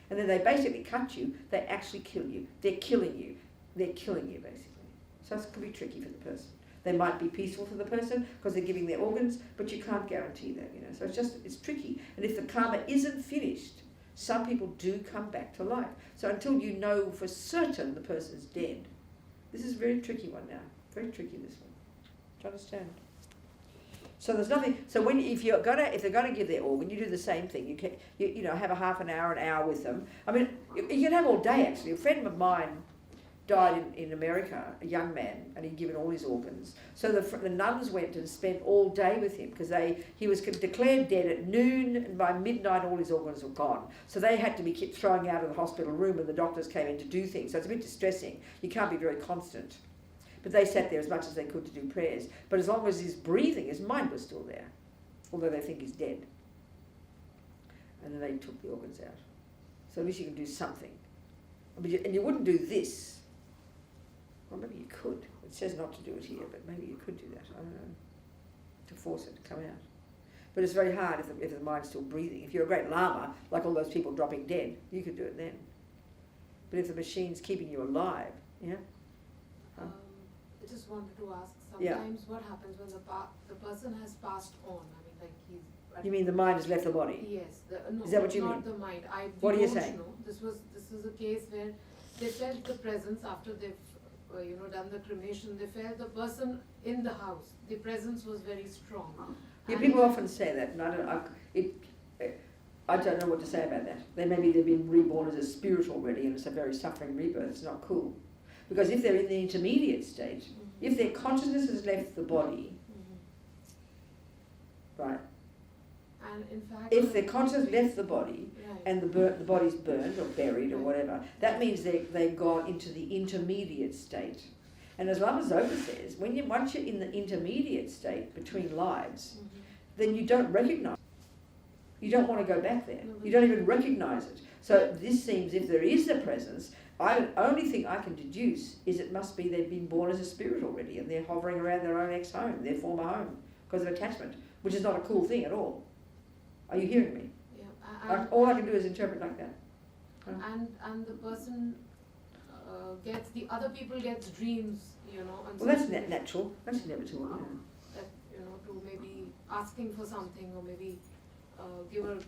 And then they basically cut you, they actually kill you. They're killing you. They're killing you, basically. So it could be tricky for the person. They might be peaceful for the person because they're giving their organs, but you can't guarantee that, So it's tricky. And if the karma isn't finished, some people do come back to life. So until you know for certain the person's dead, this is a very tricky one now. Very tricky, this one. Do you understand? So there's nothing. So if they're gonna give their organ, you do the same thing. You have a half an hour with them. I mean, you can have all day actually. A friend of mine died in America, a young man, and he'd given all his organs. So the nuns went and spent all day with him because he was declared dead at noon, and by midnight all his organs were gone. So they had to be kept throwing out of the hospital room, and the doctors came in to do things. So it's a bit distressing. You can't be very constant. But they sat there as much as they could to do prayers. But as long as he's breathing, his mind was still there, although they think he's dead. And then they took the organs out. So at least you can do something. And you wouldn't do this. Well, maybe you could. It says not to do it here, but maybe you could do that. I don't know. To force it to come out. But it's very hard if the mind's still breathing. If you're a great Lama, like all those people dropping dead, you could do it then. But if the machine's keeping you alive, yeah? I just wanted to ask, sometimes what happens when the person has passed on? I mean, like he's... You mean the mind has left the body? Yes. No, is that what you not mean? The mind. What are you saying? Know. This is a case where they felt the presence after they've done the cremation. They felt the person in the house. The presence was very strong. Yeah, people often say that, and I don't know what to say about that. Maybe they've been reborn as a spirit already, and it's a very suffering rebirth. It's not cool. Because if they're in the intermediate state, if their consciousness has left the body, right? And in fact, if their consciousness left the body, right, and the body's burned or buried or whatever, that means they've gone into the intermediate state. And as Lama Zopa says, once you're in the intermediate state between lives, then you don't recognize it. You don't want to go back there. You don't even recognize it. So this seems, if there is a presence, the only thing I can deduce is it must be they've been born as a spirit already and they're hovering around their own ex-home, their former home, because of attachment, which is not a cool thing at all. Are you hearing me? Yeah. All I can do is interpret like that. And the person the other people gets dreams, And well, that's natural. That's inevitable. That, to maybe asking for something or maybe give her,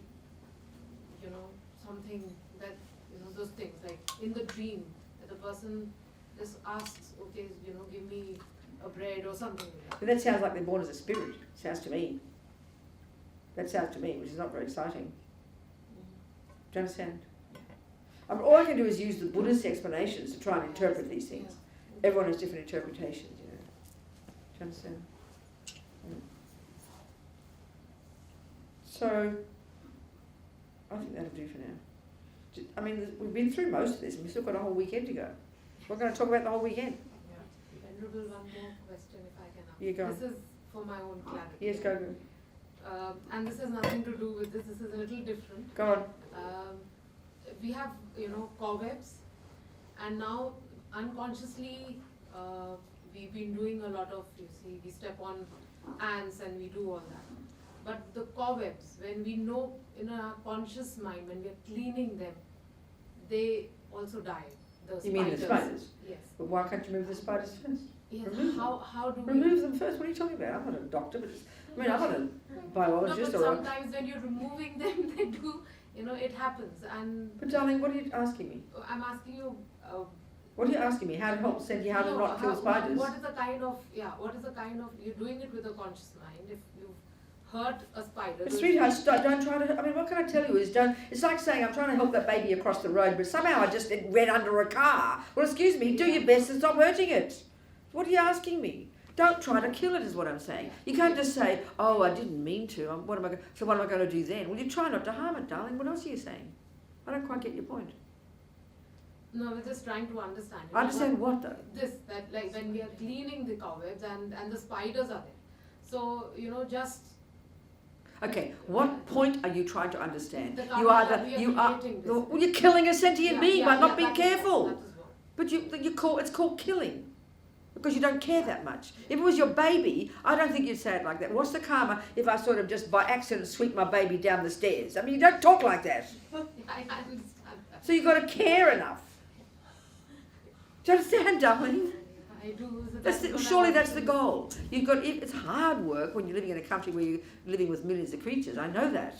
something that, those things, like in the dream, that the person just asks, okay, give me a bread or something like that. But that sounds like they're born as a spirit, sounds to me. That sounds to me, which is not very exciting. Do you understand? All I can do is use the Buddhist explanations to try and interpret these things. everyone has different interpretations, you know. Do you understand? So, I think that'll do for now. I mean, we've been through most of this, and we've still got a whole weekend to go. We're going to talk about the whole weekend. Venerable, one more question if I can ask. You go. This is for my own clarity. Yes, go. And this has nothing to do with this. This is a little different. Go on. We have, cobwebs, and now unconsciously we've been doing a lot of, we step on ants and we do all that. But the cobwebs, when we know in our conscious mind, when we are cleaning them, they also die. The You mean the spiders? Yes. But why can't you remove the spiders first? Yes. Remove How do we remove them first? What are you talking about? I'm not a doctor, but I'm not a biologist no, but or a... sometimes when you're removing them, they do, it happens. And But darling, what are you asking me? I'm asking you. What are you asking me? How to help send you how to not kill spiders? What is the kind of, you're doing it with a conscious mind. If you've hurt a spider. But sweetheart, don't try to, I mean, what can I tell you is it's like saying I'm trying to help that baby across the road, but somehow it ran under a car. Well, excuse me, do your best and stop hurting it. What are you asking me? Don't try to kill it is what I'm saying. You can't just say, oh, I didn't mean to. What am I going to do then? Well, you try not to harm it, darling. What else are you saying? I don't quite get your point. No, we're just trying to understand. Understand what though? That like when we are cleaning the cobwebs and the spiders are there. So, just... Okay, what point are you trying to understand? Well, you're killing a sentient being by not being careful. That is But it's called killing. Because you don't care that much. If it was your baby, I don't think you'd say it like that. What's the karma if I sort of just by accident sweep my baby down the stairs? I mean, you don't talk like that. I understand that. So you've got to care enough. Do you understand, darling? I do. Surely that's the goal. It's hard work when you're living in a country where you're living with millions of creatures. I know that.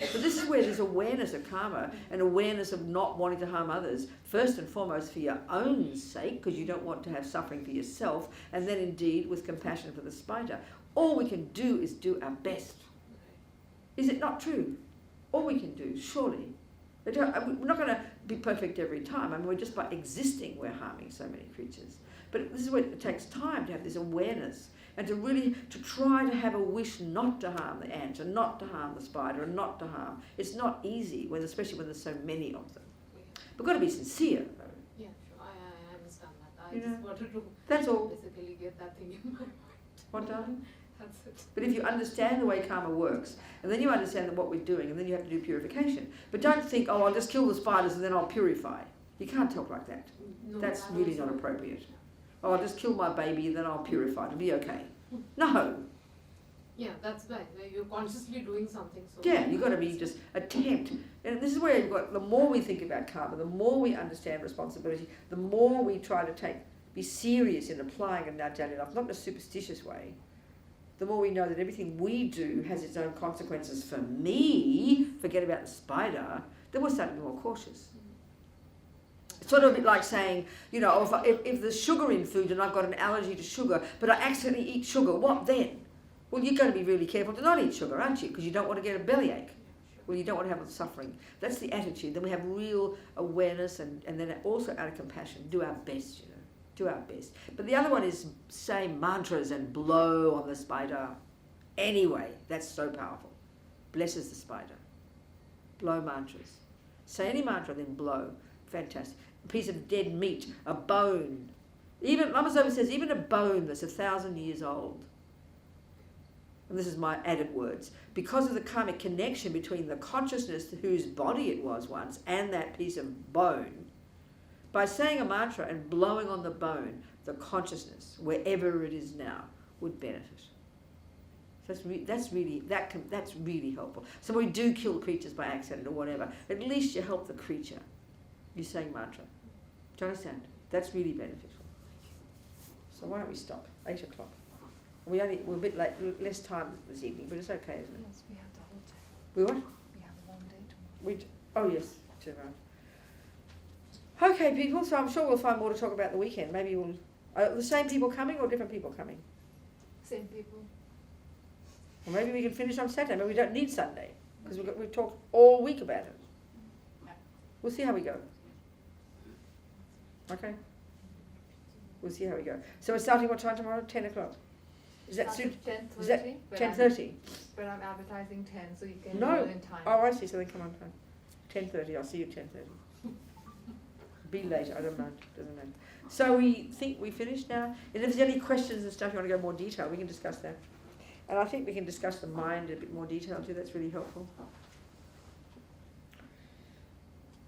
But this is where there's awareness of karma and awareness of not wanting to harm others, first and foremost for your own sake, because you don't want to have suffering for yourself, and then indeed with compassion for the spider. All we can do is do our best. Is it not true? All we can do, surely. We're not going to be perfect every time. I mean, we're just by existing, we're harming so many creatures. But this is where it takes time to have this awareness and to try to have a wish not to harm the ant and not to harm the spider and not to harm. It's not easy, especially when there's so many of them. We've got to be sincere, though. Yeah, sure. I understand that. I just wanted to that's all. basically get that thing in my mind. What, darling? That's it. But if you understand the way karma works, and then you understand what we're doing, and then you have to do purification. But don't think, oh, I'll just kill the spiders and then I'll purify. You can't talk like that. No, That's really not appropriate. Oh, I'll just kill my baby and then I'll purify. It'll be okay. No. Yeah, that's right. You're consciously doing something. So Yeah, you've got to be just attempt. And this is where you've got, the more we think about karma, the more we understand responsibility, the more we try to be serious in applying it in our daily life, not in a superstitious way. The more we know that everything we do has its own consequences for me, forget about the spider, then we'll start to be more cautious. It's sort of a bit like saying, if there's sugar in food and I've got an allergy to sugar, but I accidentally eat sugar, what then? Well, you're going to be really careful to not eat sugar, aren't you? Because you don't want to get a bellyache. Well, you don't want to have suffering. That's the attitude. Then we have real awareness and then also out of compassion, do our best, do our best. But the other one is say mantras and blow on the spider. Anyway, that's so powerful. Blesses the spider. Blow mantras. Say any mantra, then blow. Fantastic. A piece of dead meat, a bone. Even Lama Zopa says, even a bone that's 1,000 years old. And this is my added words. Because of the karmic connection between the consciousness whose body it was once and that piece of bone, by saying a mantra and blowing on the bone, the consciousness, wherever it is now, would benefit. So that's really helpful. So when we do kill creatures by accident or whatever, at least you help the creature. You're saying mantra. Do you understand? That's really beneficial. So why don't we stop? 8 o'clock. We're a bit late, less time this evening, but it's okay, isn't it? Yes, we have the whole day. We what? We have a long day tomorrow. Oh yes, tomorrow. Okay, people. So I'm sure we'll find more to talk about the weekend. Maybe are the same people coming or different people coming? Same people. Or maybe we can finish on Saturday. Maybe we don't need Sunday because we've talked all week about it. We'll see how we go. Okay. We'll see how we go. So we're starting what time tomorrow? 10 o'clock. Is that Starts suit? at Is that 10:30, but 10:30? but I'm advertising 10, so you can No. do it in time. Oh, I see. So then come on time. 10:30. I'll see you at 10:30. Be late. I don't mind. Doesn't matter. So we think we finished now. And if there's any questions and stuff you want to go more detail, we can discuss that. And I think we can discuss the mind in a bit more detail too. That's really helpful.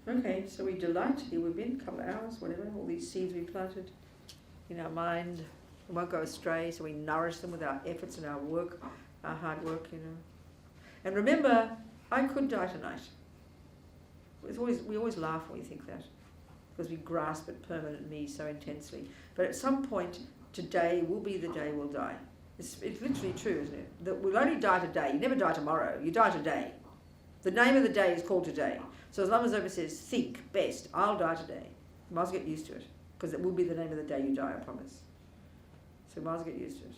Okay, so we delight. Here we've been, a couple of hours, whatever. All these seeds we planted in our mind. We won't go astray, so we nourish them with our efforts and our work, our hard work, you know. And remember, I could die tonight. We always laugh when we think that, because we grasp at permanent me so intensely. But at some point, today will be the day we'll die. It's literally true, isn't it? That we'll only die today. You never die tomorrow. You die today. The name of the day is called today. So as Lama Zopa says, think best. I'll die today. You might as well get used to it, because it will be the name of the day you die, I promise. So we might as well get used to it.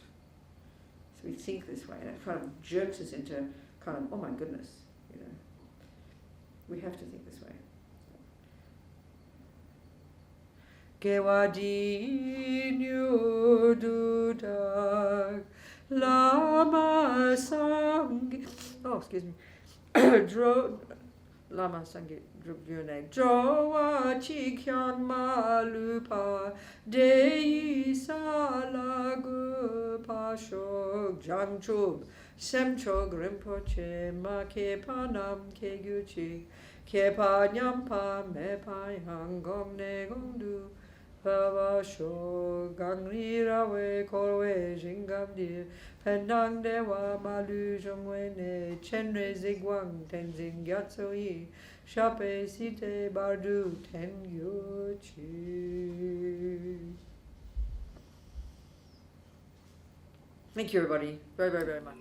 So we think this way, and it kind of jerks us into kind of, oh my goodness, you know. We have to think this way. Gewadi nyududak lama sang. Oh, excuse me. Lama Sangi Drubjune Joa Chikyan Malupa Dei Salagu Pashog Jangchub Semchog Rinpoche Ma Kepanam Keguchi Kepanyampa Mepai Hangom Negongdu Pavasho Gangri Rawe Korwe Jingabdir Penang Dewa Malu Jongwene Chenre Zigwang Tenzing Yatsoi Shape Site Bardu Tengyuchi. Thank you everybody very, very, very much.